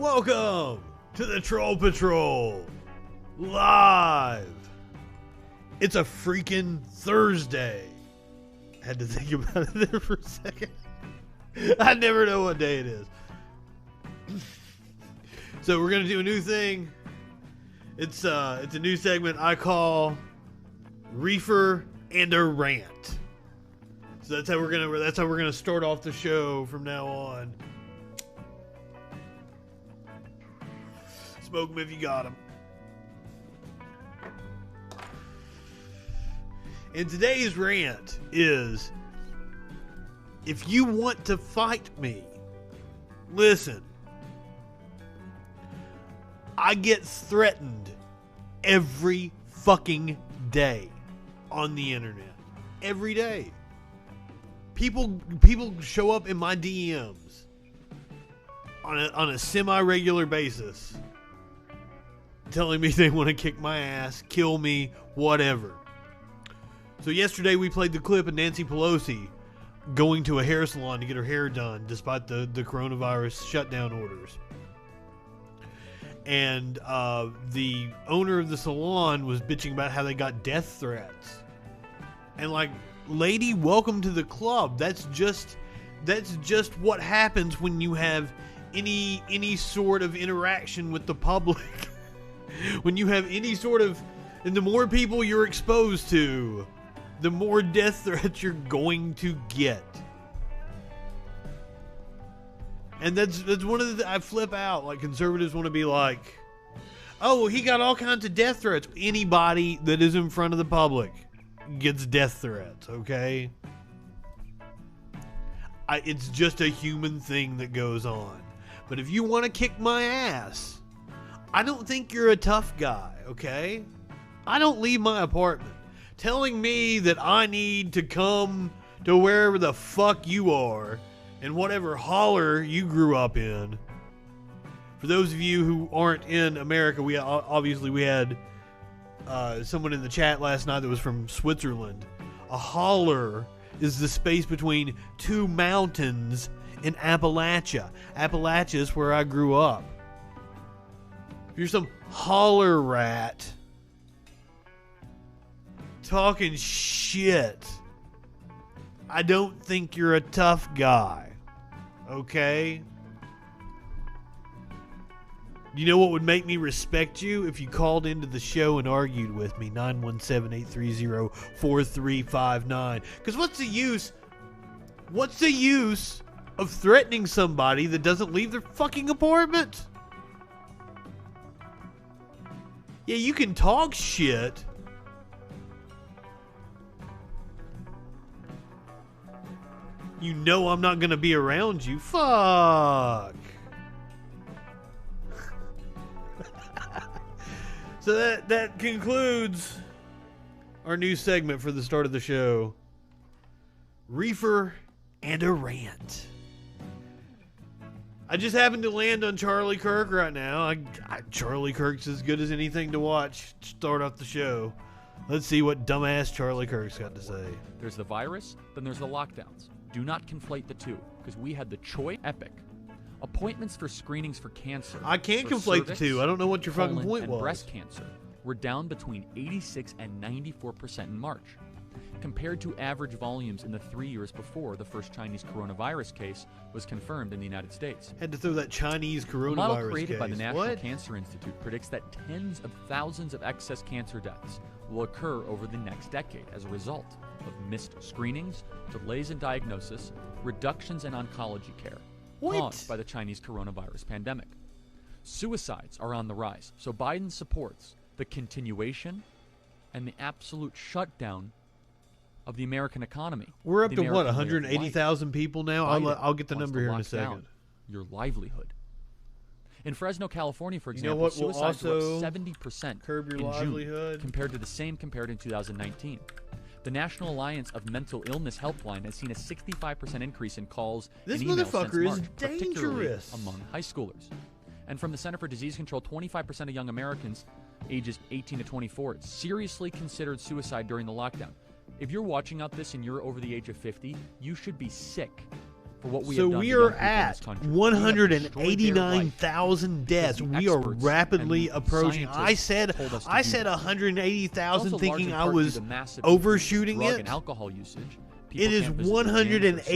Welcome to the Troll Patrol live. It's a freaking Thursday. Had to think about it there for a second. I never know what day it is. So we're gonna do a new thing. It's a new segment I call Reefer and a Rant. So that's how we're gonna start off the show from now on. Smoke 'em if you got 'em. And today's rant is, if you want to fight me, listen. I get threatened every fucking day on the internet. Every day. People show up in my DMs on a semi-regular basis, telling me they want to kick my ass, kill me, whatever. So yesterday we played the clip of Nancy Pelosi going to a hair salon to get her hair done despite the coronavirus shutdown orders. And the owner of the salon was bitching about how they got death threats. And like, lady, welcome to the club. That's just what happens when you have any sort of interaction with the public. When you have any sort of, and the more people you're exposed to, the more death threats you're going to get. And that's one of the, I flip out. Like, conservatives want to be like, oh, well, he got all kinds of death threats. Anybody that is in front of the public gets death threats, okay? It's just a human thing that goes on. But if you want to kick my ass, I don't think you're a tough guy, okay? I don't leave my apartment. Telling me that I need to come to wherever the fuck you are and whatever holler you grew up in. For those of you who aren't in America, we had someone in the chat last night that was from Switzerland. A holler is the space between two mountains in Appalachia. Appalachia is where I grew up. If you're some holler rat talking shit, I don't think you're a tough guy, okay? You know what would make me respect you? If you called into the show and argued with me. 917-830-4359. Because what's the use of threatening somebody that doesn't leave their fucking apartment? Yeah, you can talk shit. You know I'm not going to be around you. Fuck. So that concludes our new segment for the start of the show. Reefer and a Rant. I just happened to land on Charlie Kirk right now. Charlie Kirk's as good as anything to watch to start off the show. Let's see what dumbass Charlie Kirk's got to say. There's the virus, then there's the lockdowns. Do not conflate the two, because we had the choice. Epic. Appointments for screenings for cancer. I can't conflate the two. I don't know what your fucking point was. Breast cancer were down between 86 and 94% in March, compared to average volumes in the 3 years before the first Chinese coronavirus case was confirmed in the United States. Had to throw that Chinese coronavirus The model created case. by the National Cancer Institute predicts that tens of thousands of excess cancer deaths will occur over the next decade as a result of missed screenings, delays in diagnosis, reductions in oncology care, caused by the Chinese coronavirus pandemic. Suicides are on the rise, so Biden supports the continuation and the absolute shutdown of the American economy. We're up to what, 180,000 people now? I'll get the number here in a second. Your livelihood. In Fresno, California, for example, you know what suicides were up 70% curb your in livelihood June compared to the same in 2019. The National Alliance of Mental Illness Helpline has seen a 65% increase in calls this and emails motherfucker since March, particularly dangerous among high schoolers. And from the Center for Disease Control, 25% of young Americans ages 18 to 24 seriously considered suicide during the lockdown. If you're watching out this and you're over the age of 50, you should be sick for what we So have done we to young are people in this at country. We have destroyed their life 189,000 deaths. because the We are experts rapidly and approaching. I scientists said told us to I do said that. 180,000, Also thinking large in I part was due to massive overshooting drug it. and alcohol usage. It People is can't visit their gyms, their social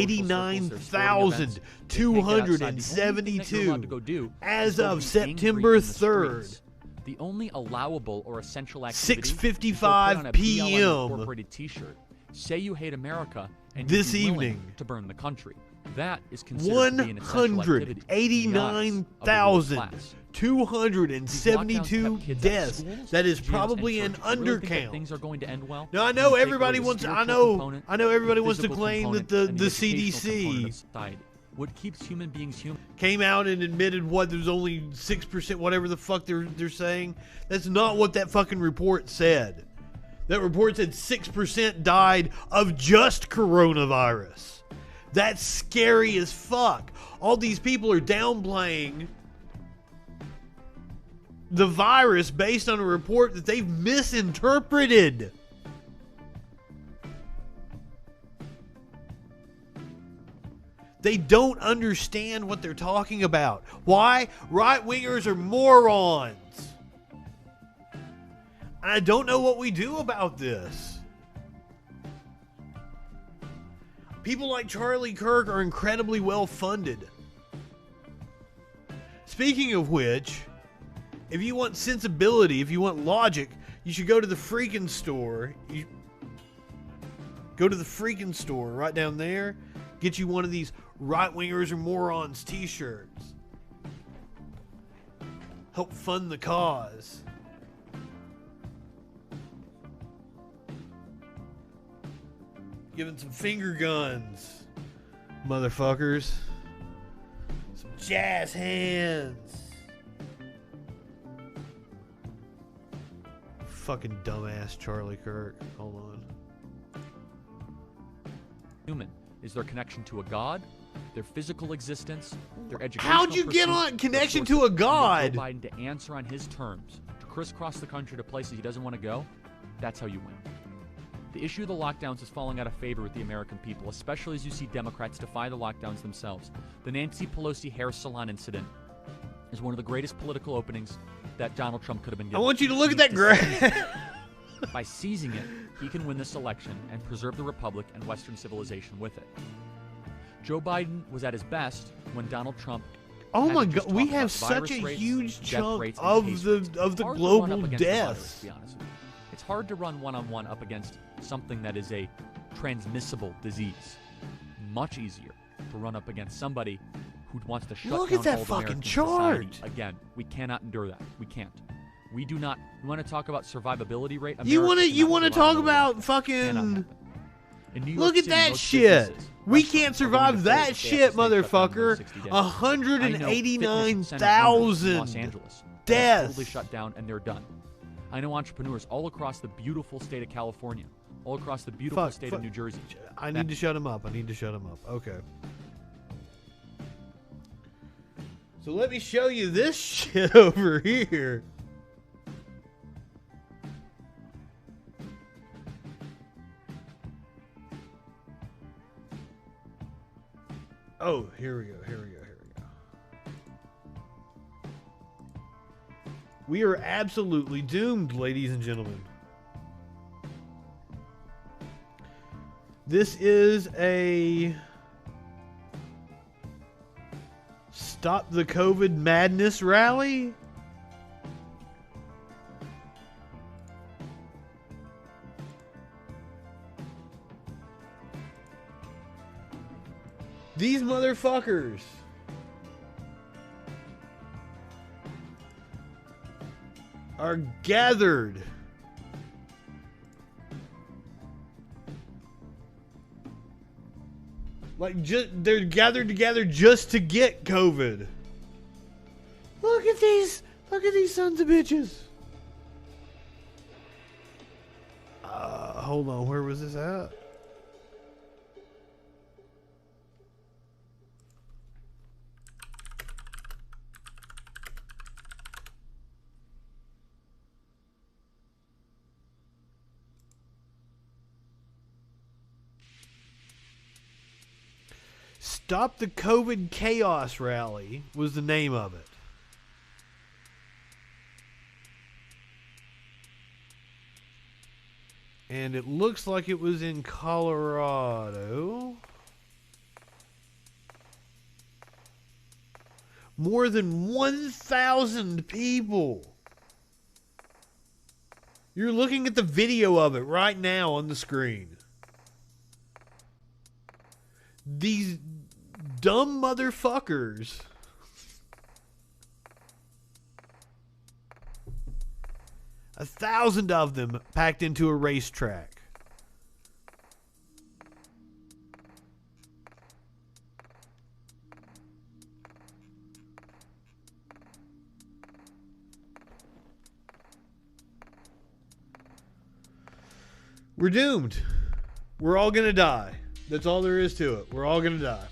circles, their sporting events. They can't get outside. The only thing that you're allowed to go do as is go of be September angry in the 3rd. streets. The only allowable or essential activity 6:55 is to put on a BLM p.m. incorporated T-shirt, say you hate America, and This you'd be willing evening. to burn the country. That is considered to be an essential activity. in the eyes of the ruling class. 189,272 deaths. That is probably an undercount. Things are going to end well. Now I know everybody wants. I know everybody wants to claim that the CDC what keeps human beings human came out and admitted what there's only 6%, whatever the fuck they're saying. That's not what that fucking report said. That report said 6% died of just coronavirus. That's scary as fuck. All these people are downplaying the virus based on a report that they've misinterpreted. They don't understand what they're talking about. Why? Right-wingers are morons. And I don't know what we do about this. People like Charlie Kirk are incredibly well funded. Speaking of which, if you want sensibility, if you want logic, you should go to the FREAKIN store. Go to the FREAKIN store right down there. Get you one of these right-wingers or morons t-shirts. Help fund the cause. Giving some finger guns, motherfuckers. Some jazz hands. Fucking dumbass Charlie Kirk. Hold on. human is their connection to a god, their physical existence, their education. How'd you get on connection to a god? Joe Biden to answer on his terms, to crisscross the country to places he doesn't want to go. That's how you win. The issue of the lockdowns is falling out of favor with the American people, especially as you see Democrats defy the lockdowns themselves. The Nancy Pelosi hair salon incident is one of the greatest political openings that Donald Trump could have been given. I want you to look at that graph. By seizing it, he can win this election and preserve the republic and Western civilization with it. Joe Biden was at his best when Donald Trump. Oh my had to just God, we talk have about such virus a rates, huge death chunk rates, and of case the rates. of It's the hard to run up global against the virus, deaths. to be honest with you. It's hard to run one-on-one up against something that is a transmissible disease. Much easier to run up against somebody who wants to shut Look down at that all of fucking American chart. society. Again, we cannot endure that. We can't. We do not. You want to talk about survivability rate? You want to talk about Cannot fucking? happen. In New York Look at City, that most shit. businesses, We restaurants can't are going survive to that close. They shit, have to stay shut down for motherfucker. 60 days. 189,000 Los Angeles deaths. totally shut down and they're done. I know entrepreneurs all across the beautiful state of California, all across the beautiful state of New Jersey. I need to shut him up. Okay. So let me show you this shit over here. Oh, here we go. We are absolutely doomed, ladies and gentlemen. This is a Stop the COVID Madness rally. These motherfuckers are gathered like they're gathered together just to get COVID. Look at these sons of bitches. Hold on, where was this at? Stop the COVID Chaos Rally was the name of it. And it looks like it was in Colorado. More than 1,000 people. You're looking at the video of it right now on the screen. These dumb motherfuckers. A 1,000 of them packed into a racetrack. We're doomed. We're all gonna die. That's all there is to it. We're all gonna die.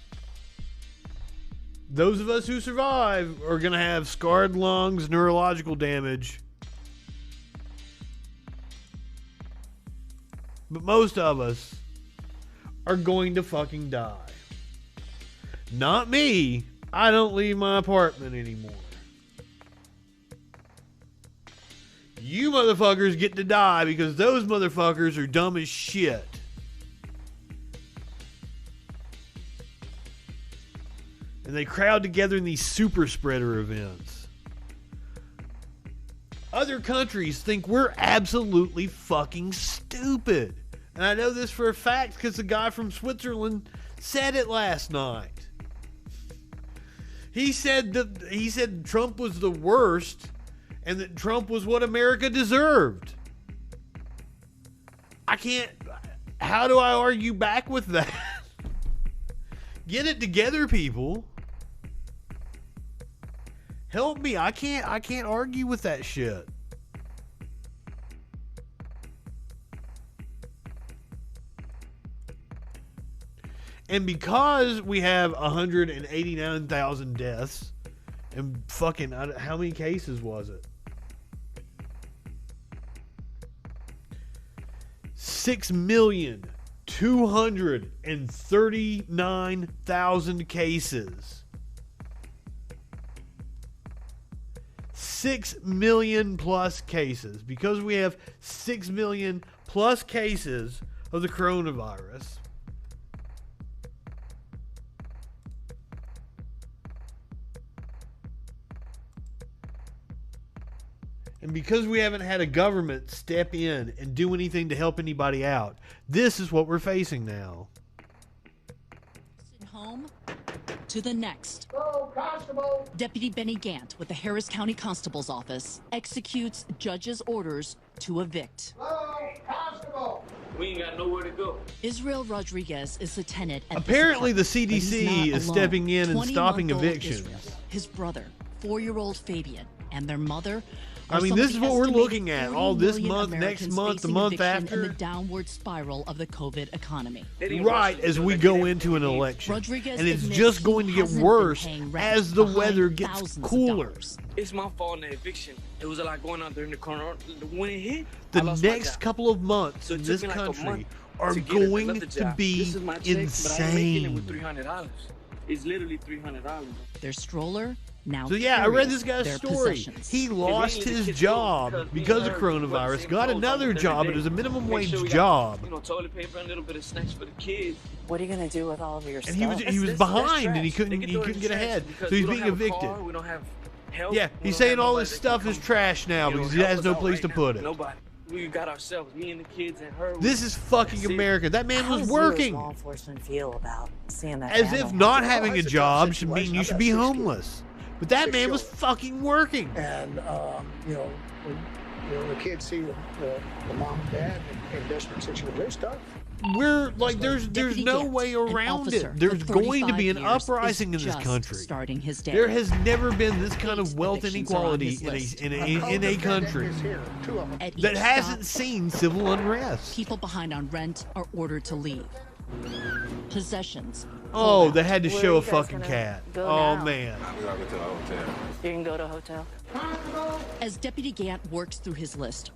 Those of us who survive are gonna have scarred lungs, neurological damage. But most of us are going to fucking die. Not me. I don't leave my apartment anymore. You motherfuckers get to die because those motherfuckers are dumb as shit. And they crowd together in these super spreader events. Other countries think we're absolutely fucking stupid. And I know this for a fact because the guy from Switzerland said it last night. He said Trump was the worst and that Trump was what America deserved. How do I argue back with that? Get it together, people. Help me. I can't argue with that shit. And because we have 189,000 deaths and fucking, how many cases was it? 6,239,000 cases. 6 million plus cases. Because we have 6 million plus cases of the coronavirus. And because we haven't had a government step in and do anything to help anybody out, this is what we're facing now. Home to the next. Go, Constable! Deputy Benny Gant with the Harris County Constable's Office executes judge's orders to evict. Go, Constable! We ain't got nowhere to go. Israel Rodriguez is the tenant at Apparently the this apartment, but he's CDC not is alone. stepping in and stopping 20-month-old evictions. Israel, his brother, 4-year-old Fabian, and their mother. I mean, this is what we're looking at all this month, next month, the month after. And the downward spiral of the COVID economy. Right as we go into an election. Rodriguez And it's admits just going to he get hasn't worse been paying rent as the behind weather gets thousands of cooler. dollars. It's my fault in the eviction. It was a lot going on during the corner. When it hit, The I lost my next job. couple of months So it in took this me like a country month are to get going another to job. be This is my check, but I ain't making it with insane. $300. It's literally $300. Their stroller now So yeah, I read this carries guy's their story. possessions. He lost his job because of coronavirus, got another job, it was a minimum Make wage sure we got, job. toilet paper and a little bit of snacks for the kids. What are you gonna do with all of your And stuff? he was That's behind and he trash. couldn't They throw it in get trash ahead. because So he's we being don't have a evicted. car, we don't have help. Yeah, we he's don't saying have all nobody this that stuff can is come, trash now you know, because he help has us no out place right to now. put it. Nobody. We got ourselves, me and the kids and her. This is fucking That's it. America. That man How was does working. you as law enforcement feel about seeing that As family if have not to- having a it's a tough job should mean situation. you I've should got be 6 kids. homeless. But that 6 man was children. fucking working. And, when the kids see the mom and dad in desperate situations, they're stuck. We're like, there's Deputy no Gant, way an around officer it. There's of going to be 35 an years, uprising in is this just country. starting his day. There has never been this kind of Eight wealth evictions are on inequality his list. in a country Is here, 2 of them. At each that hasn't stop, seen civil unrest. people behind on rent are ordered to leave. Possessions. Oh, they had to Where show are a you guys fucking gonna cat. go Oh now? man. We gotta go to the hotel. You can go to a hotel. As Deputy Gant works through his list,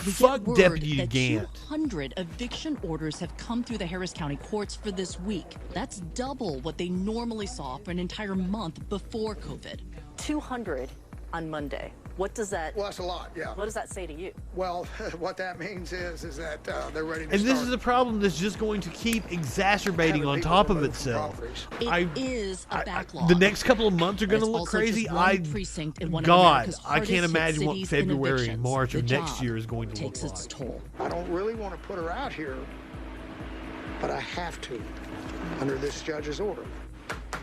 We Fuck get word Deputy that Gant. 200 eviction orders have come through the Harris County courts for this week. That's double what they normally saw for an entire month before COVID. 200 on Monday. What does that? Well, that's a lot, yeah. What does that say to you? Well, what that means is that they're ready to And start. this is a problem that's just going to keep exacerbating having on people top of removed from itself. properties. It is a backlog. The next couple of months are But going to it's look also crazy. just one precinct in one of God, America's I can't hardest-hit imagine what cities in February, evictions. March The of next job year is going to look takes its like. toll. I don't really want to put her out here, but I have to, under this judge's order.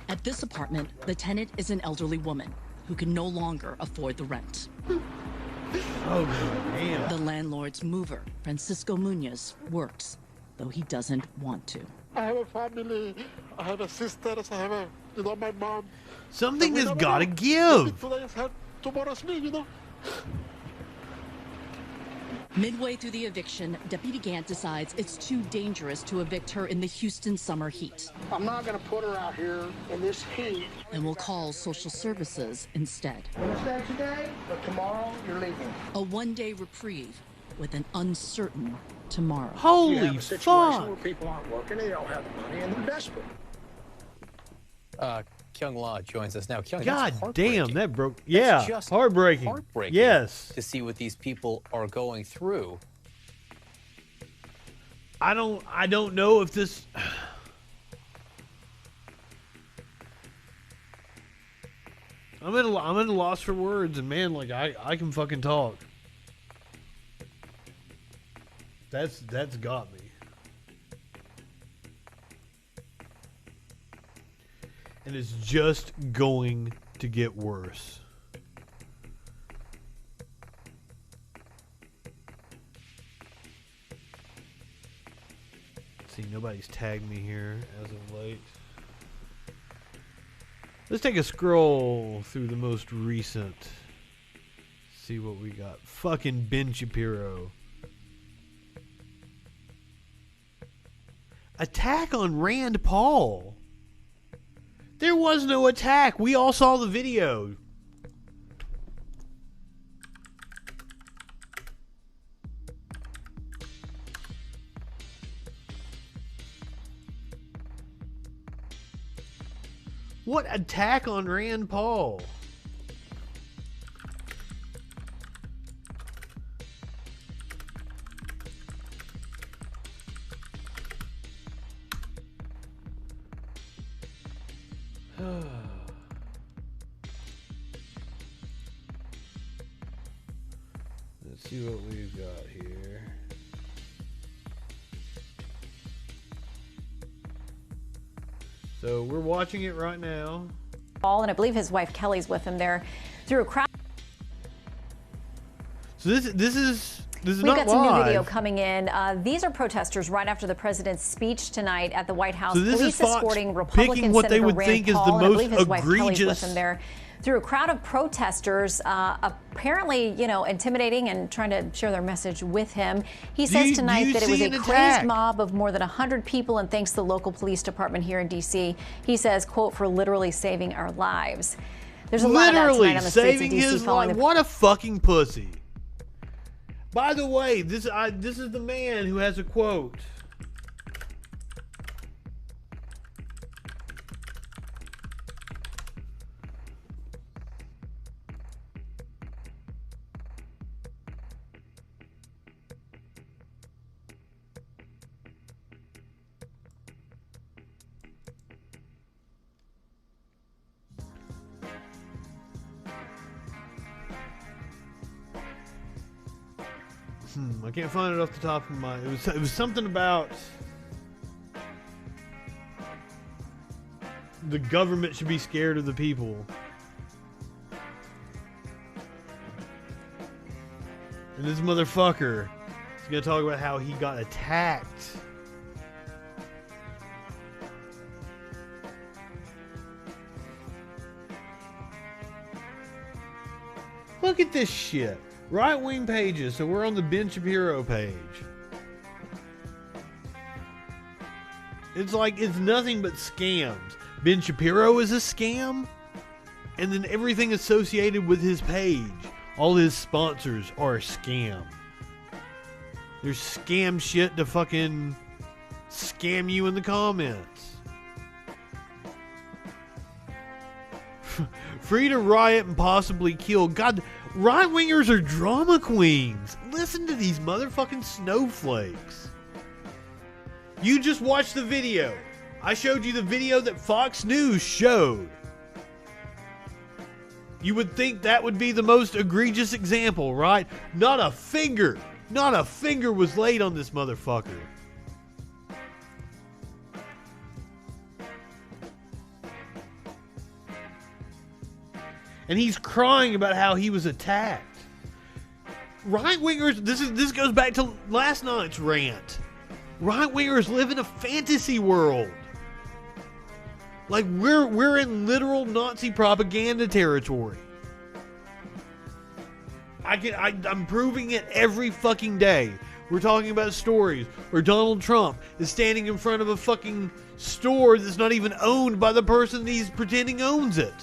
At this apartment, the tenant is an elderly woman who can no longer afford the rent. Oh, damn. The landlord's mover, Francisco Munoz, works, though he doesn't want to. I have a family, I have a sister, I have my mom. Something has never got to know. give. Maybe today is her, tomorrow's me. Midway through the eviction, Deputy Gant decides it's too dangerous to evict her in the Houston summer heat I'm not going to put her out here in this heat. and will call social services instead. We're going to stay today, but tomorrow you're leaving. A one-day reprieve with an uncertain tomorrow. You Holy have a situation where fuck. people aren't working, they don't have the money, and they're desperate. Kyung La joins us now. Kyung, God that's damn, heartbreaking. that broke. That's Yeah, just heartbreaking. Heartbreaking. Yes. To see what these people are going through. I don't know if this. I'm at a loss for words, and man, like I can fucking talk. That's got me. And it's just going to get worse. See, nobody's tagged me here as of late. Let's take a scroll through the most recent. See what we got. Fucking Ben Shapiro. Attack on Rand Paul. There was no attack. We all saw the video. What attack on Rand Paul? Let's see what we've got here. So we're watching it right now. Paul, and I believe his wife Kelly's with him there through a crowd. So this is We've not got some live. new video coming in. These are protesters right after the president's speech tonight at the White House. So this Police is Fox escorting Republican picking what they Senator would Rand think is the Paul, and I most believe his wife Kelly's with egregious- him there through a crowd of protesters, apparently, intimidating and trying to share their message with him. He says you tonight that it was see a an crazed attack? mob of more than 100 people, and thanks to the local police department here in D.C. He says, quote, for literally saving our lives. There's a lot of that Literally tonight on the streets of saving D.C. his following life. the What a fucking pussy. By the way, this is the man who has a quote. I can't find it off the top of my. It was something about the government should be scared of the people. And this motherfucker is gonna talk about how he got attacked. Look at this shit. Right-wing pages, so we're on the Ben Shapiro page. It's like, it's nothing but scams. Ben Shapiro is a scam, and then everything associated with his page, all his sponsors are a scam. There's scam shit to fucking scam you in the comments. Free to riot and possibly kill. God, right-wingers are drama queens. Listen to these motherfucking snowflakes. You just watched the video. I showed you the video that Fox News showed. You would think that would be the most egregious example, right? Not a finger was laid on this motherfucker. And he's crying about how he was attacked. Right-wingers, this goes back to last night's rant. Right-wingers live in a fantasy world. Like we're in literal Nazi propaganda territory. I'm proving it every fucking day. We're talking about stories where Donald Trump is standing in front of a fucking store that's not even owned by the person he's pretending owns it.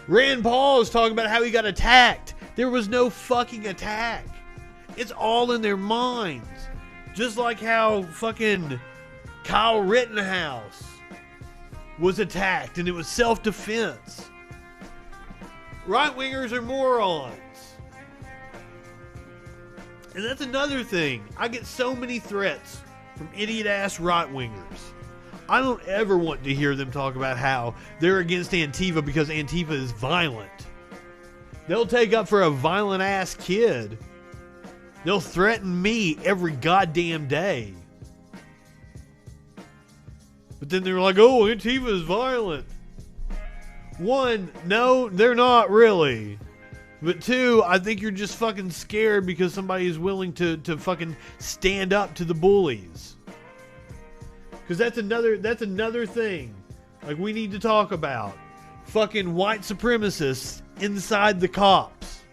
Rand Paul is talking about how he got attacked. There was no fucking attack. It's all in their minds. Just like how fucking Kyle Rittenhouse was attacked and it was self-defense. Right-wingers are morons. And that's another thing. I get so many threats from idiot-ass right-wingers. I don't ever want to hear them talk about how they're against Antifa because Antifa is violent. They'll take up for a violent-ass kid. They'll threaten me every goddamn day. But then they're like, oh, Antifa is violent. One, no, they're not really. But two, I think you're just fucking scared because somebody is willing to fucking stand up to the bullies. Because that's another thing. Like, we need to talk about. Fucking white supremacists inside the cops.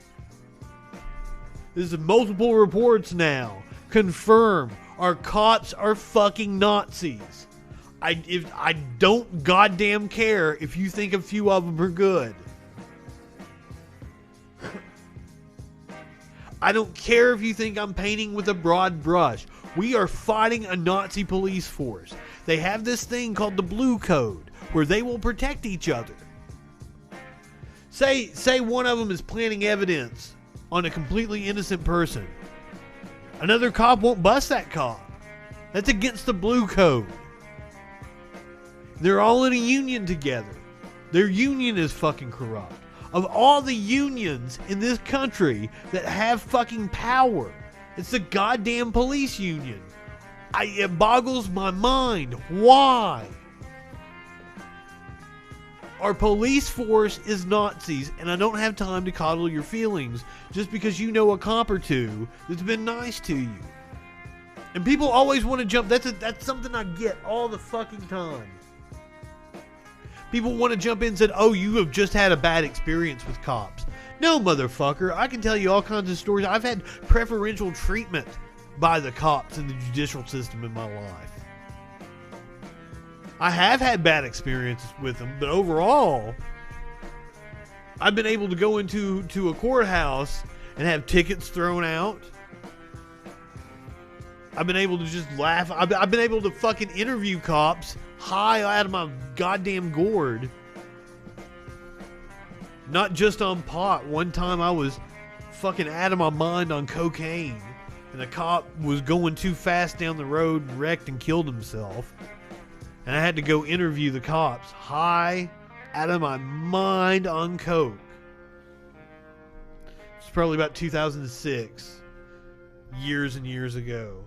This is multiple reports now. Confirm our cops are fucking Nazis. I don't goddamn care if you think a few of them are good. I don't care if you think I'm painting with a broad brush. We are fighting a Nazi police force. They have this thing called the Blue Code, where they will protect each other. Say one of them is planting evidence on a completely innocent person. Another cop won't bust that cop. That's against the Blue Code. They're all in a union together. Their union is fucking corrupt. Of all the unions in this country that have fucking power, it's the goddamn police union. It boggles my mind. Why? Our police force is Nazis, and I don't have time to coddle your feelings just because you know a cop or two that's been nice to you. And people always want to jump. That's something I get all the fucking time. People want to jump in and say, oh, you have just had a bad experience with cops. No, motherfucker. I can tell you all kinds of stories. I've had preferential treatment by the cops in the judicial system in my life. I have had bad experiences with them, but overall, I've been able to go into a courthouse and have tickets thrown out. I've been able to just laugh. I've been able to fucking interview cops high out of my goddamn gourd. Not just on pot. One time I was fucking out of my mind on cocaine, and a cop was going too fast down the road, wrecked and killed himself. And I had to go interview the cops high out of my mind on coke. It's probably about 2006. Years and years ago.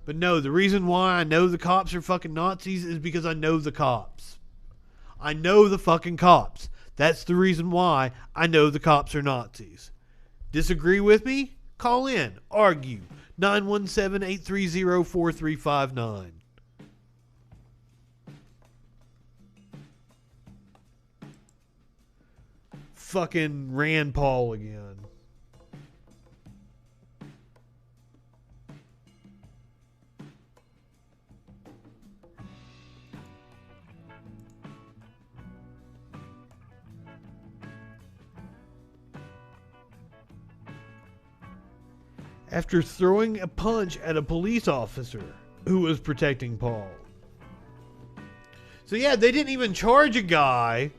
But no, the reason why I know the cops are fucking Nazis is because I know the cops. I know the fucking cops. That's the reason why I know the cops are Nazis. Disagree with me? Call in. Argue. 917-830-4359. Fucking Rand Paul again. after throwing a punch at a police officer who was protecting Paul. So yeah, they didn't even charge a guy.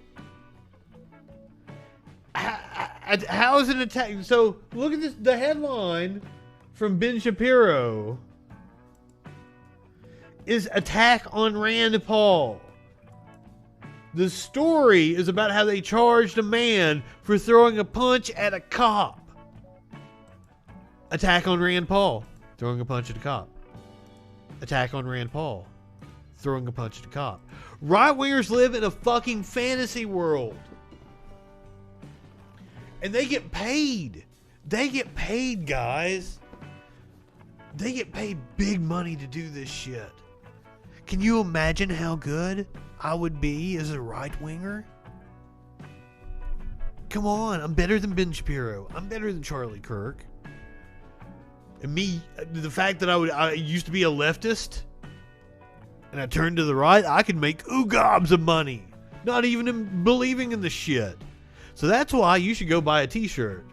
How is an attack? So look at this. The headline from Ben Shapiro is "Attack on Rand Paul." The story is about how they charged a man for throwing a punch at a cop. Attack on Rand Paul, throwing a punch at a cop. Attack on Rand Paul, throwing a punch at a cop. Right-wingers live in a fucking fantasy world. And they get paid. They get paid, guys. They get paid big money to do this shit. Can you imagine how good I would be as a right-winger? Come on, I'm better than Ben Shapiro. I'm better than Charlie Kirk. And me, the fact that I used to be a leftist and I turned to the right, I could make gobs of money. Not even believing in the shit. So that's why you should go buy a t-shirt.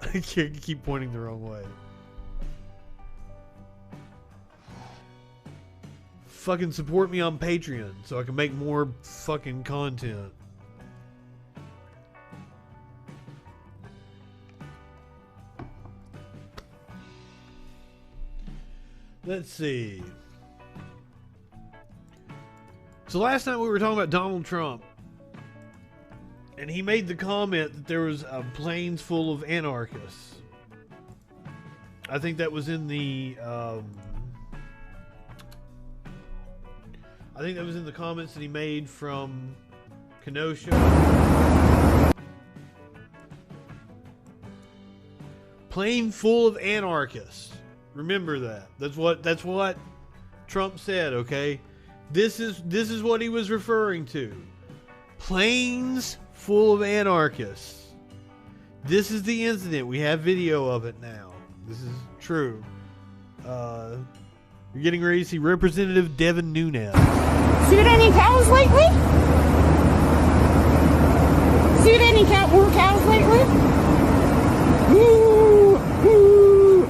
I keep pointing the wrong way. Fucking support me on Patreon so I can make more fucking content. Let's see. So last night we were talking about Donald Trump. And he made the comment that there was planes full of anarchists. I think that was in the I think that was in the comments that he made from Kenosha. Plane full of anarchists. Remember that. That's what Trump said, okay? This is what he was referring to. Planes full of anarchists. This is the incident. We have video of it now. This is true. You're getting ready to see Representative Devin Nunes. Seen any cows lately? Seen any more cows lately? Woo! Woo!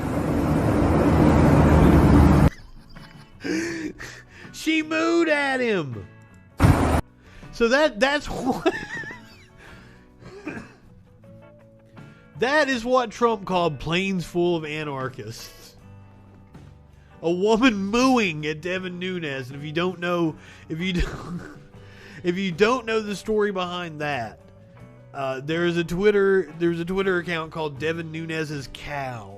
She mooed at him. So that's what that is what Trump called planes full of anarchists. A woman mooing at Devin Nunes, and if you don't know the story behind that, there's a Twitter account called Devin Nunes's Cow.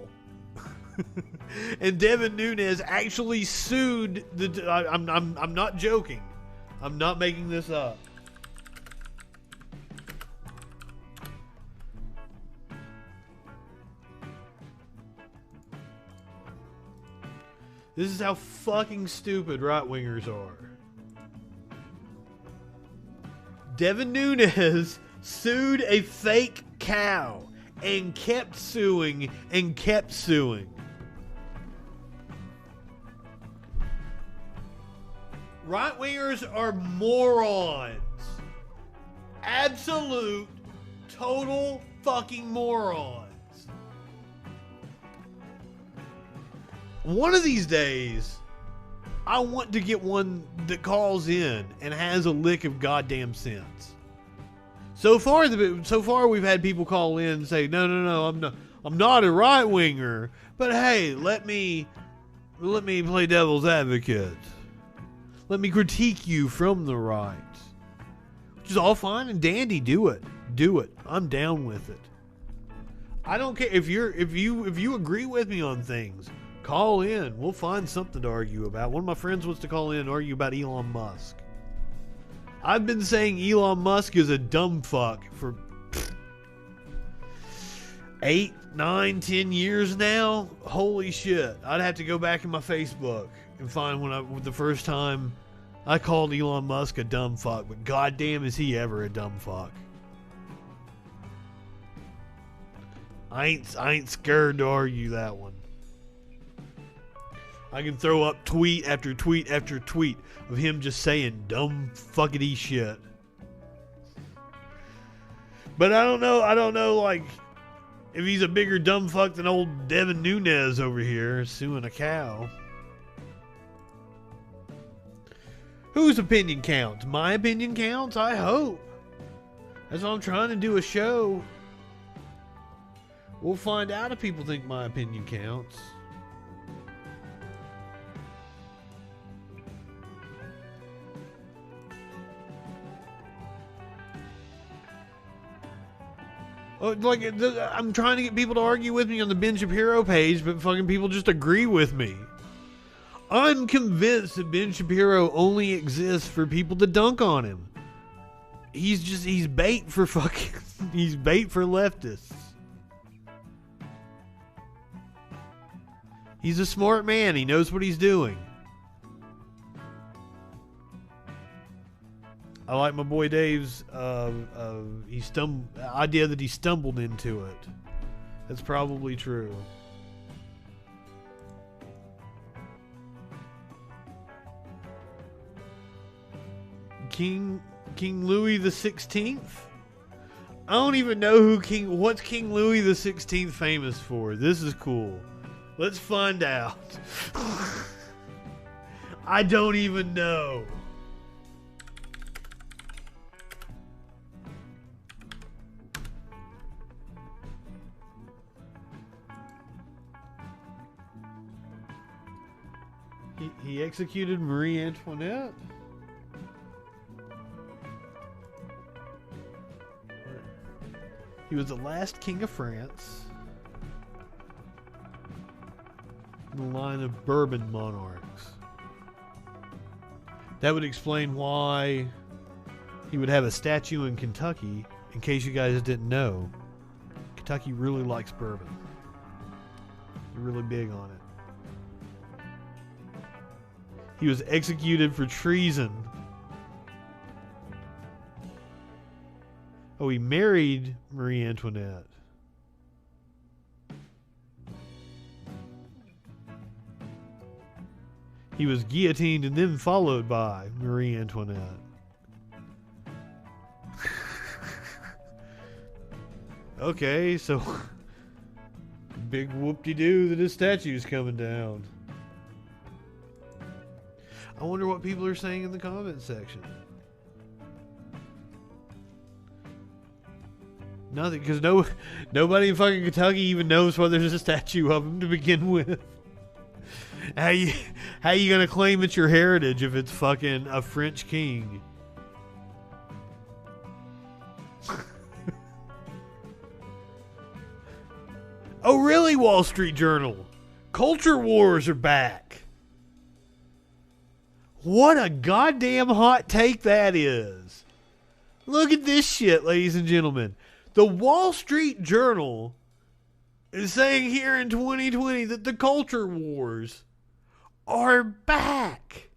And Devin Nunes actually sued I'm not joking. I'm not making this up. This is how fucking stupid right-wingers are. Devin Nunes sued a fake cow and kept suing and kept suing. Right-wingers are morons. Absolute, total fucking morons. One of these days, I want to get one that calls in and has a lick of goddamn sense. So far we've had people call in and say, no, I'm not a right winger, but hey, let me play devil's advocate. Let me critique you from the right. Which is all fine and dandy. Do it. I'm down with it. I don't care if you agree with me on things. Call in. We'll find something to argue about. One of my friends wants to call in and argue about Elon Musk. I've been saying Elon Musk is a dumb fuck for 8, 9, 10 years now. Holy shit. I'd have to go back in my Facebook and find the first time I called Elon Musk a dumb fuck. But goddamn is he ever a dumb fuck. I ain't scared to argue that one. I can throw up tweet after tweet after tweet of him just saying dumb fuckity shit. But I don't know, like, If he's a bigger dumb fuck than old Devin Nunes over here suing a cow. Whose opinion counts? My opinion counts? I hope. That's why I'm trying to do a show. We'll find out if people think my opinion counts. Like, I'm trying to get people to argue with me on the Ben Shapiro page, but fucking people just agree with me. I'm convinced that Ben Shapiro only exists for people to dunk on him. He's bait for he's bait for leftists. He's a smart man. He knows what he's doing. I like my boy Dave's idea that he stumbled into it. That's probably true. King Louis the 16th? I don't even know what's King Louis the 16th famous for. This is cool. Let's find out. I don't even know. He executed Marie Antoinette? He was the last king of France in the line of Bourbon monarchs. That would explain why he would have a statue in Kentucky, in case you guys didn't know. Kentucky really likes bourbon. They're really big on it. He was executed for treason. Oh, he married Marie Antoinette. He was guillotined and then followed by Marie Antoinette. Okay, so big whoop-de-doo that his statue's coming down. I wonder what people are saying in the comment section. Nothing, because nobody in fucking Kentucky even knows why there's a statue of him to begin with. How you gonna claim it's your heritage if it's fucking a French king? Oh really, Wall Street Journal? Culture wars are back. What a goddamn hot take that is. Look at this shit, ladies and gentlemen. The Wall Street Journal is saying here in 2020 that the culture wars are back.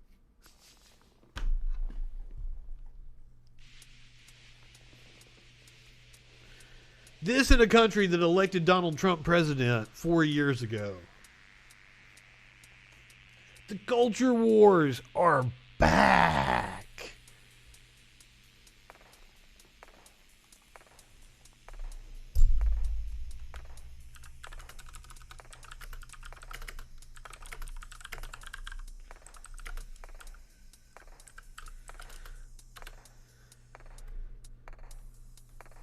This in a country that elected Donald Trump president 4 years ago. The culture wars are back.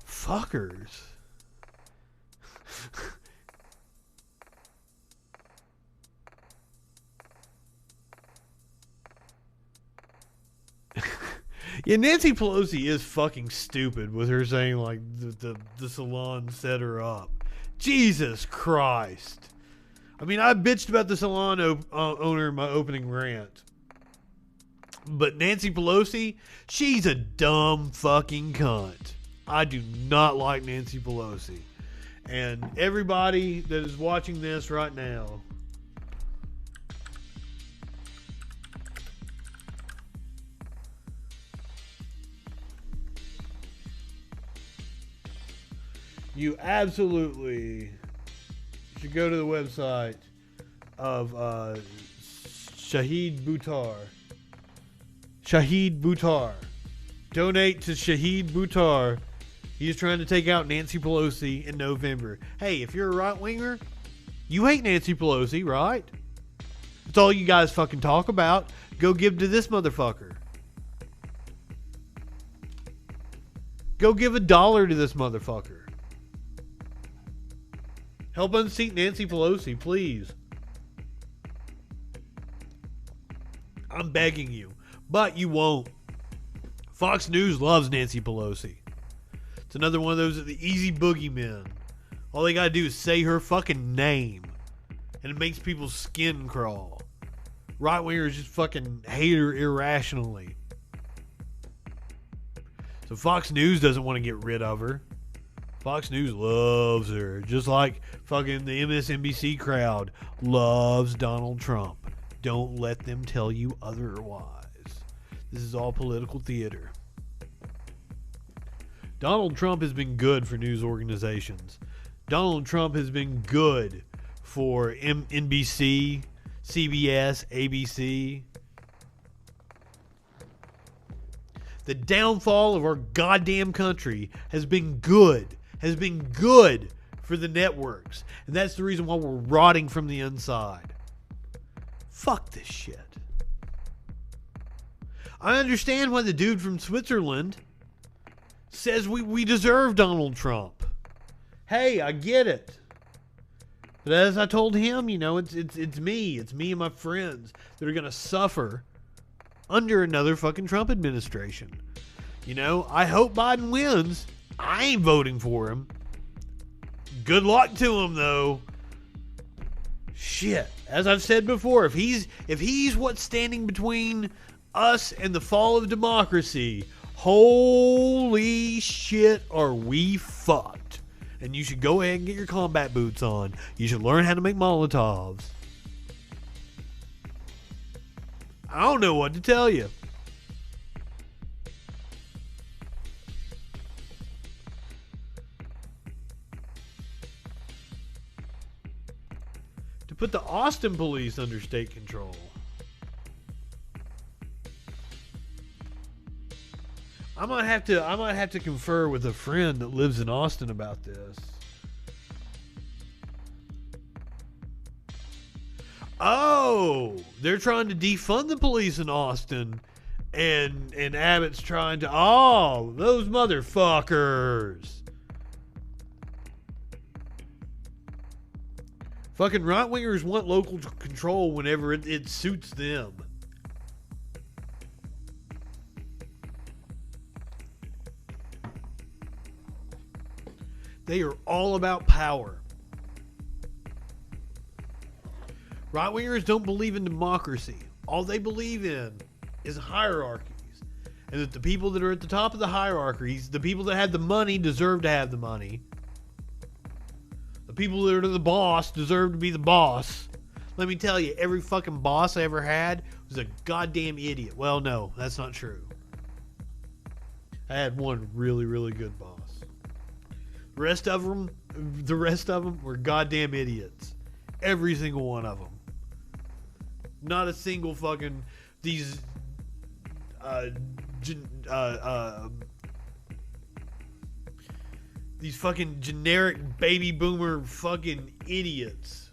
Fuckers. Yeah, Nancy Pelosi is fucking stupid with her saying like the salon set her up. Jesus Christ. I mean, I bitched about the salon owner in my opening rant. But Nancy Pelosi, she's a dumb fucking cunt. I do not like Nancy Pelosi. And everybody that is watching this right now, you absolutely should go to the website of Shahid Buttar. Shahid Buttar. Donate to Shahid Buttar. He's trying to take out Nancy Pelosi in November. Hey, if you're a right-winger, you hate Nancy Pelosi, right? That's all you guys fucking talk about. Go give to this motherfucker. Go give $1 to this motherfucker. Help unseat Nancy Pelosi, please. I'm begging you. But you won't. Fox News loves Nancy Pelosi. It's another one of those the easy boogeymen. All they gotta do is say her fucking name, and it makes people's skin crawl. Right wingers just fucking hate her irrationally. So Fox News doesn't want to get rid of her. Fox News loves her, just like fucking the MSNBC crowd loves Donald Trump. Don't let them tell you otherwise. This is all political theater. Donald Trump has been good for news organizations. Donald Trump has been good for NBC, CBS, ABC. The downfall of our goddamn country has been good. Has been good for the networks. And that's the reason why we're rotting from the inside. Fuck this shit. I understand why the dude from Switzerland says we deserve Donald Trump. Hey, I get it. But as I told him, you know, it's me and my friends that are going to suffer under another fucking Trump administration. You know, I hope Biden wins. I ain't voting for him. Good luck to him, though. Shit. As I've said before, if he's what's standing between us and the fall of democracy, holy shit, are we fucked. And you should go ahead and get your combat boots on. You should learn how to make Molotovs. I don't know what to tell you. To put the Austin police under state control. I might have to confer with a friend that lives in Austin about this. Oh, they're trying to defund the police in Austin, and Abbott's trying to. Oh, those motherfuckers! Fucking right wingers want local control whenever it suits them. They are all about power. Right-wingers don't believe in democracy. All they believe in is hierarchies. And that the people that are at the top of the hierarchies, the people that have the money, deserve to have the money. The people that are the boss deserve to be the boss. Let me tell you, every fucking boss I ever had was a goddamn idiot. Well, no, that's not true. I had one really, really good boss. The rest of them were goddamn idiots. Every single one of them. Not a single fucking these fucking generic baby boomer fucking idiots.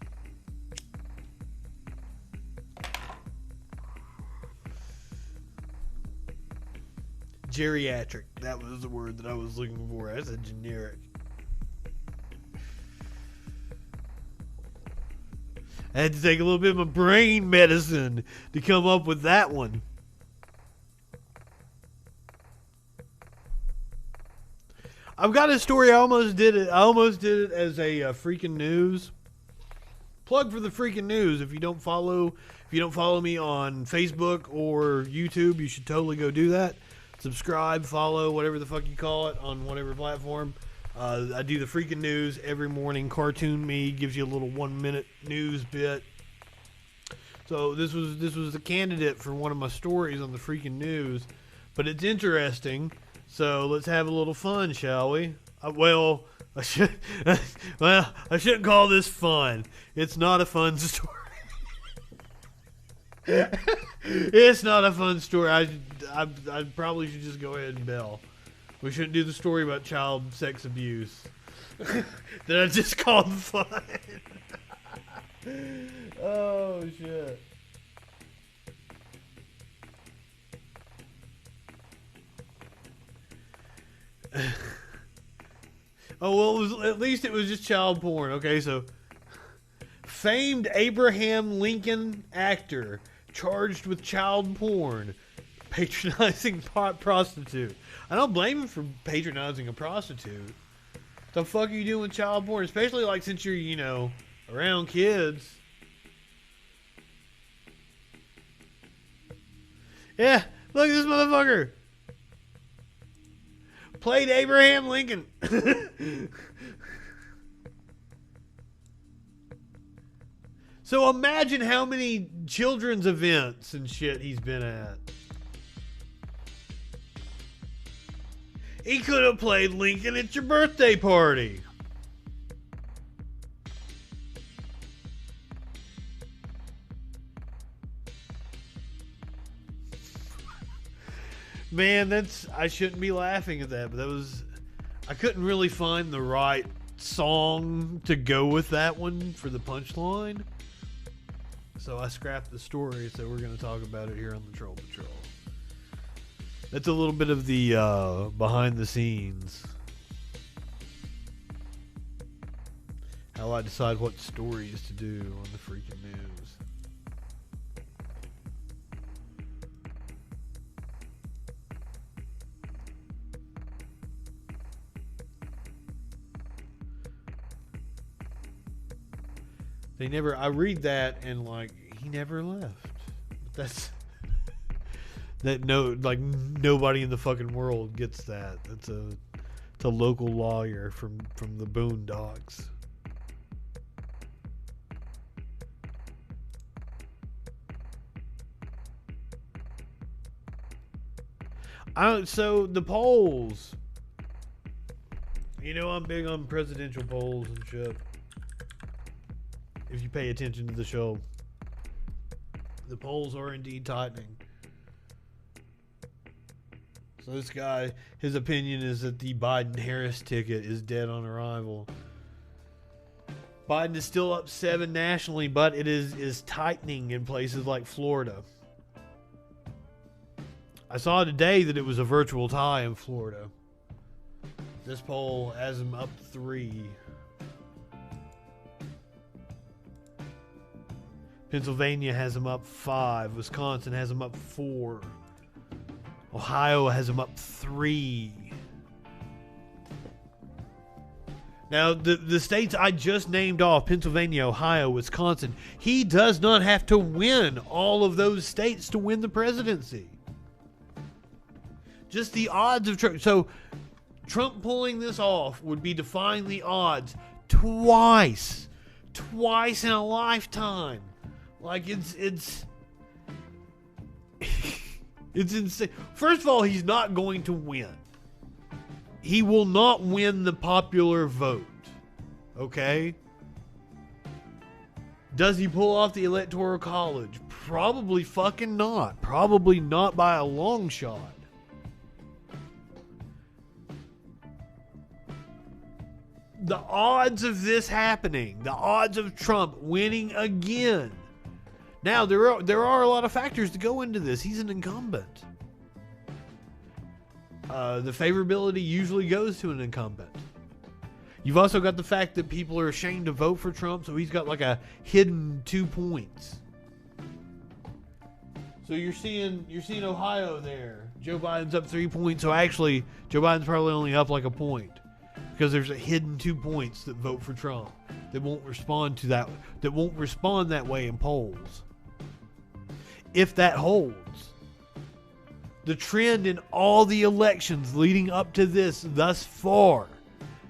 Geriatric. That was the word that I was looking for. That's a generic. I had to take a little bit of my brain medicine to come up with that one. I've got a story. I almost did it as a freaking news. Plug for the freaking news. If you don't follow me on Facebook or YouTube, you should totally go do that. Subscribe, follow, whatever the fuck you call it on whatever platform. I do the freaking news every morning. Cartoon Me gives you a little 1-minute news bit. So this was a candidate for one of my stories on the freaking news, but it's interesting. So let's have a little fun, shall we? I shouldn't call this fun. It's not a fun story. It's not a fun story. I probably should just go ahead and bail. We shouldn't do the story about child sex abuse that I just called fun. Oh, shit. Oh, well, at least it was just child porn. Okay, so famed Abraham Lincoln actor charged with child porn, patronizing prostitute. I don't blame him for patronizing a prostitute. The fuck are you doing with child porn? Especially like since you're, you know, around kids. Yeah, look at this motherfucker. Played Abraham Lincoln. So imagine how many children's events and shit he's been at. He could have played Lincoln at your birthday party. Man, I shouldn't be laughing at that, but I couldn't really find the right song to go with that one for the punchline. So I scrapped the story, so we're going to talk about it here on the Troll Patrol. That's a little bit of the behind the scenes. How I decide what stories to do on the freaking news. I read that and like, he never left. That's nobody in the fucking world gets that. It's a local lawyer from the Boondocks. So the polls. You know I'm big on presidential polls and shit. If you pay attention to the show, the polls are indeed tightening. So this guy, his opinion is that the Biden-Harris ticket is dead on arrival. Biden is still up 7 nationally, but it is tightening in places like Florida. I saw today that it was a virtual tie in Florida. This poll has him up 3. Pennsylvania has him up 5. Wisconsin has him up 4. Ohio has him up 3. Now, the states I just named off, Pennsylvania, Ohio, Wisconsin, he does not have to win all of those states to win the presidency. Just the odds of Trump. So, Trump pulling this off would be defying the odds twice in a lifetime. Like, it's it's insane. First of all, he's not going to win. He will not win the popular vote. Okay? Does he pull off the Electoral College? Probably fucking not. Probably not by a long shot. The odds of this happening, the odds of Trump winning again. Now, there are a lot of factors to go into this. He's an incumbent. The favorability usually goes to an incumbent. You've also got the fact that people are ashamed to vote for Trump, so he's got like a hidden 2 points. So you're seeing Ohio there. Joe Biden's up 3 points, so actually Joe Biden's probably only up like a point. Because there's a hidden 2 points that vote for Trump that won't respond that way in polls. If that holds, the trend in all the elections leading up to this thus far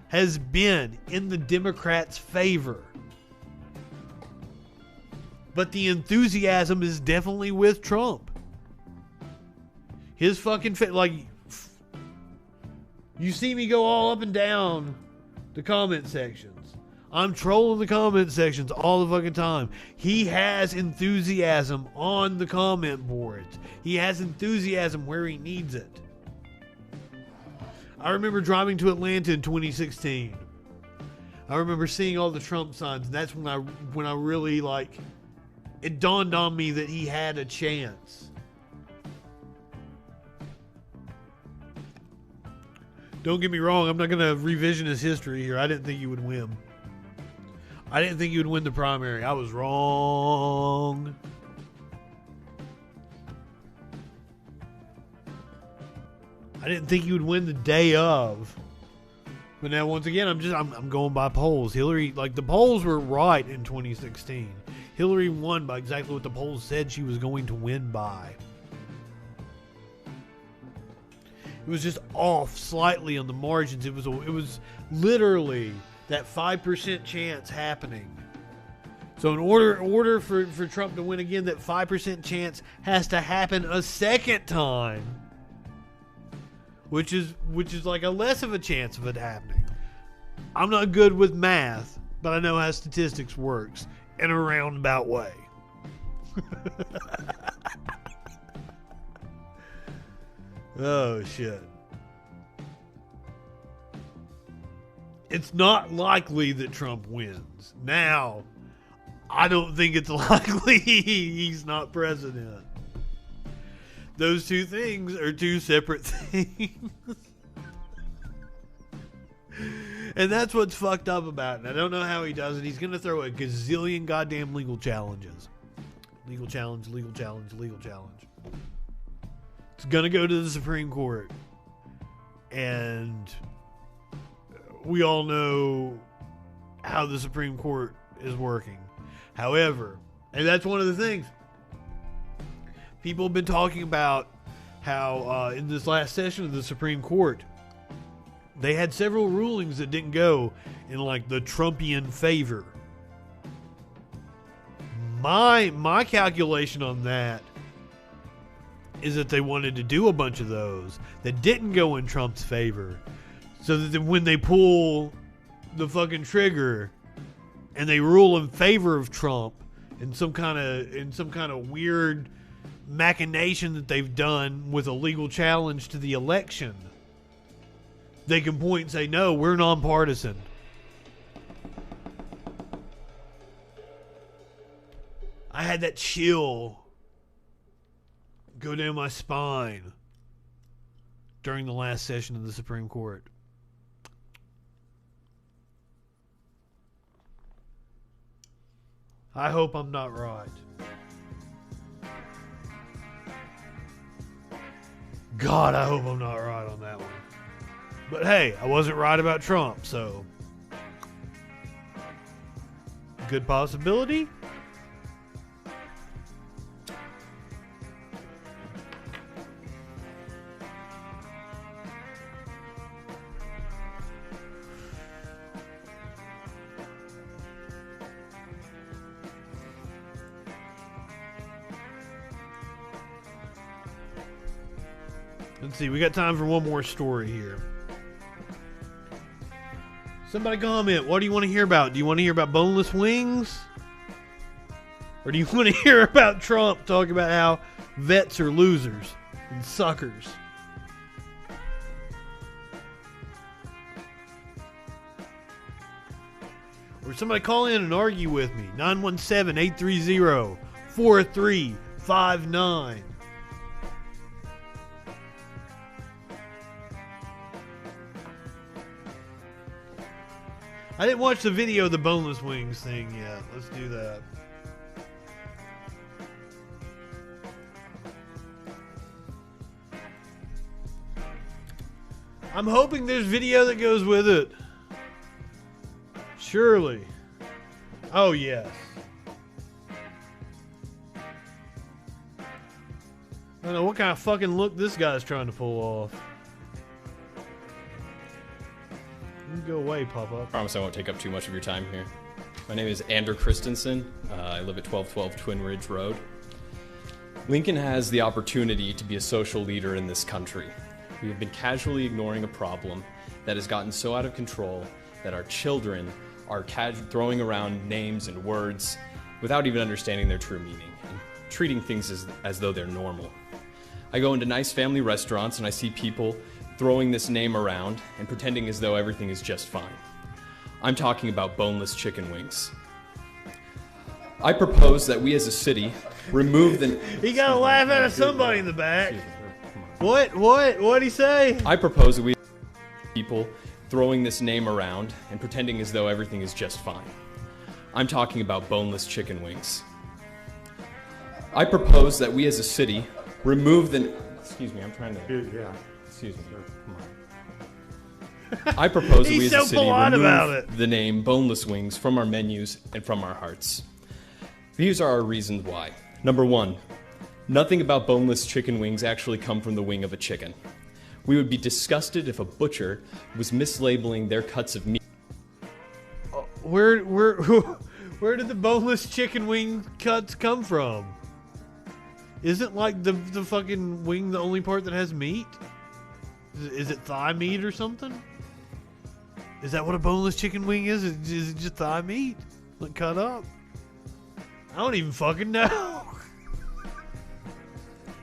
has been in the Democrats' favor. But the enthusiasm is definitely with Trump. His fucking you see me go all up and down the comment sections. I'm trolling the comment sections all the fucking time. He has enthusiasm on the comment boards. He has enthusiasm where he needs it. I remember driving to Atlanta in 2016. I remember seeing all the Trump signs, and that's when I really, like, it dawned on me that he had a chance. Don't get me wrong, I'm not going to revisionist history here. I didn't think he would win. I didn't think he would win the primary. I was wrong. I didn't think he would win the day of. But now, once again, I'm going by polls. Hillary, like, the polls were right in 2016. Hillary won by exactly what the polls said she was going to win by. It was just off slightly on the margins. It was literally that 5% chance happening. So in order for Trump to win again, that 5% chance has to happen a second time. Which is like a less of a chance of it happening. I'm not good with math, but I know how statistics works in a roundabout way. Oh, shit. It's not likely that Trump wins. Now, I don't think it's likely he's not president. Those two things are two separate things. And that's what's fucked up about it. I don't know how he does it. He's going to throw a gazillion goddamn legal challenges. Legal challenge, legal challenge, legal challenge. It's going to go to the Supreme Court. And we all know how the Supreme Court is working. However, and that's one of the things. People have been talking about how in this last session of the Supreme Court, they had several rulings that didn't go in, like, the Trumpian favor. My calculation on that is that they wanted to do a bunch of those that didn't go in Trump's favor, so that when they pull the fucking trigger and they rule in favor of Trump in some kind of weird machination that they've done with a legal challenge to the election, they can point and say, no, we're nonpartisan. I had that chill go down my spine during the last session of the Supreme Court. I hope I'm not right. God, I hope I'm not right on that one. But hey, I wasn't right about Trump, so good possibility. Let's see, we got time for one more story here. Somebody comment, what do you want to hear about? Do you want to hear about boneless wings? Or do you want to hear about Trump talking about how vets are losers and suckers? Or somebody call in and argue with me. 917-830-4359. I didn't watch the video of the boneless wings thing yet. Let's do that. I'm hoping there's video that goes with it. Surely. Oh, yes. I don't know what kind of fucking look this guy's trying to pull off. You go away, Papa. Promise I won't take up too much of your time here. My name is Andrew Christensen. I live at 1212 Twin Ridge Road. Lincoln has the opportunity to be a social leader in this country. We have been casually ignoring a problem that has gotten so out of control that our children are throwing around names and words without even understanding their true meaning and treating things as though they're normal. I go into nice family restaurants and I see people throwing this name around and pretending as though everything is just fine. I'm talking about boneless chicken wings. I propose that we as a city remove the... He got a laugh out of somebody in the back. What'd he say? I propose that we people throwing this name around and pretending as though everything is just fine. I'm talking about boneless chicken wings. I propose that we as a city remove the... Excuse me, I'm trying to... Yeah. Excuse me. Come on. I propose that we as a city about remove the name boneless wings from our menus and from our hearts. These are our reasons why. Number one, nothing about boneless chicken wings actually come from the wing of a chicken. We would be disgusted if a butcher was mislabeling their cuts of meat. Where did the boneless chicken wing cuts come from? Isn't like the fucking wing the only part that has meat? Is it thigh meat or something? Is that what a boneless chicken wing is? Is it just thigh meat? Like cut up? I don't even fucking know.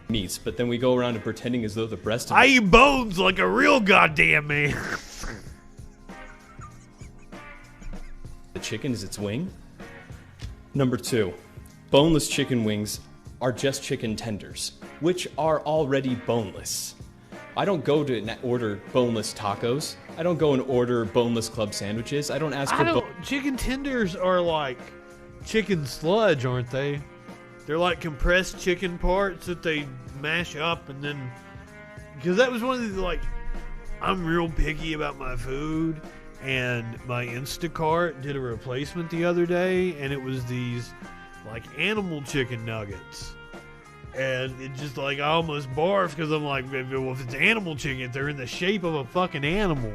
Meats, but then we go around and pretending as though the breast of I eat bones like a real goddamn man. the chicken is its wing. Number two, boneless chicken wings are just chicken tenders, which are already boneless. I don't go to order boneless tacos. I don't go and order boneless club sandwiches. I don't ask for chicken tenders are like chicken sludge, aren't they? They're like compressed chicken parts that they mash up and then... Because that was one of the, like... I'm real picky about my food, and my Instacart did a replacement the other day, and it was these, like, animal chicken nuggets. And it just, like, I almost barfed because I'm like, well, if it's animal chicken, they're in the shape of a fucking animal.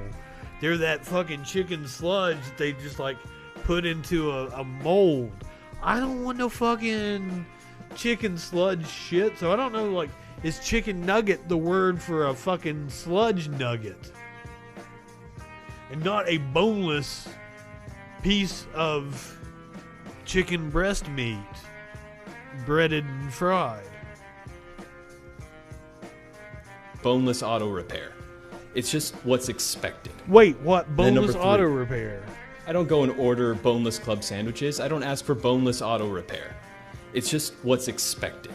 They're that fucking chicken sludge that they just, like, put into a mold. I don't want no fucking chicken sludge shit, so I don't know, like, is chicken nugget the word for a fucking sludge nugget? And not a boneless piece of chicken breast meat, breaded and fried. boneless auto repair. It's just what's expected. Wait, what? Boneless auto repair? I don't go and order boneless club sandwiches. I don't ask for boneless auto repair. It's just what's expected.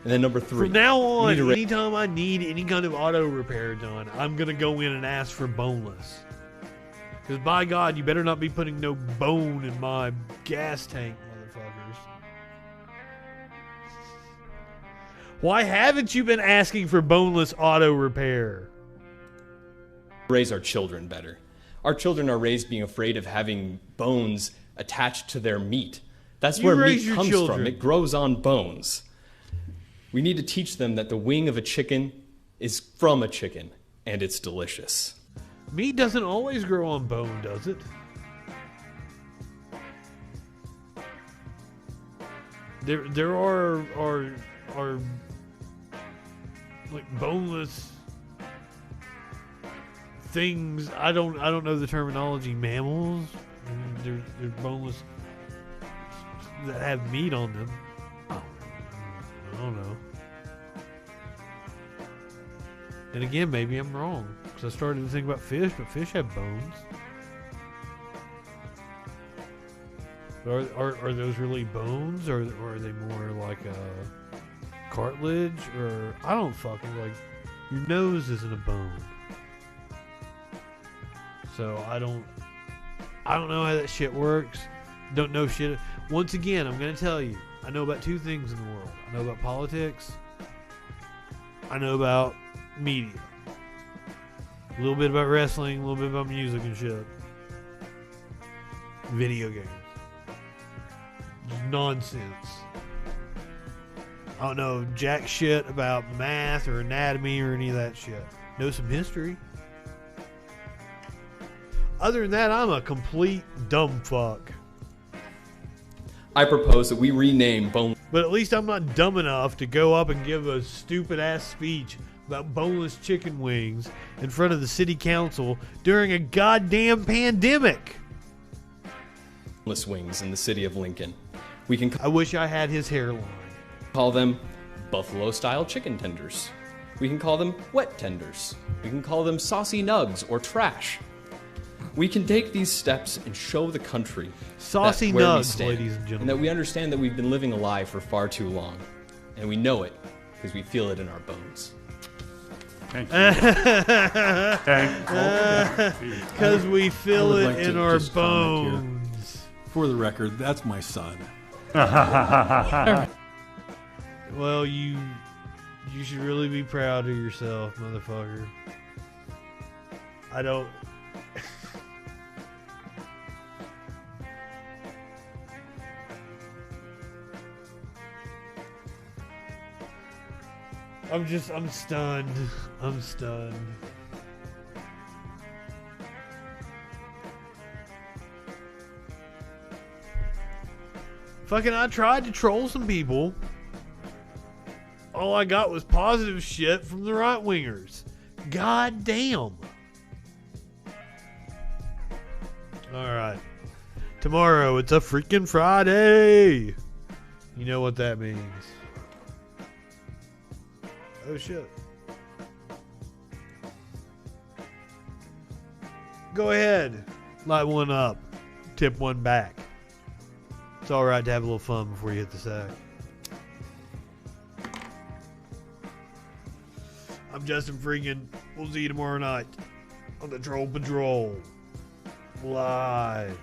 And then number three. From now on, anytime I need any kind of auto repair done, I'm going to go in and ask for boneless. Because by God, you better not be putting no bone in my gas tank, motherfuckers. Why haven't you been asking for boneless auto repair? Raise our children better. Our children are raised being afraid of having bones attached to their meat. That's where meat comes from. It grows on bones. We need to teach them that the wing of a chicken is from a chicken, and it's delicious. Meat doesn't always grow on bone, does it? There are like boneless things. I don't know the terminology. Mammals. They're boneless that have meat on them. I don't know. And again, maybe I'm wrong, because I started to think about fish, but fish have bones. Are those really bones, or are they more like a cartilage? Or I don't fucking like. Your nose isn't a bone, so I don't know how that shit works. Don't know shit. Once again, I'm gonna tell you. I know about two things in the world. I know about politics. I know about media. A little bit about wrestling, a little bit about music and shit. Video games. Just nonsense. I don't know jack shit about math or anatomy or any of that shit. Know some history. Other than that, I'm a complete dumb fuck. I propose that we rename bone. But at least I'm not dumb enough to go up and give a stupid ass speech about boneless chicken wings in front of the city council during a goddamn pandemic. Boneless wings in the city of Lincoln. I wish I had his hairline. Call them buffalo-style chicken tenders. We can call them wet tenders. We can call them saucy nugs or trash. We can take these steps and show the country saucy where we nugs, stand, ladies and gentlemen, and that we understand that we've been living a lie for far too long, and we know it because we feel it in our bones. Thank you. Because we feel it like in to our just comment here. bones. For the record, that's my son. Well, you should really be proud of yourself, motherfucker. I don't. I'm stunned. I'm stunned. Fucking, I tried to troll some people. All I got was positive shit from the right wingers. God damn. Alright. Tomorrow, it's a freaking Friday. You know what that means. Oh shit. Go ahead. Light one up. Tip one back. It's alright to have a little fun before you hit the sack. I'm Justin Freakin. We'll see you tomorrow night on the Troll Patrol. Live.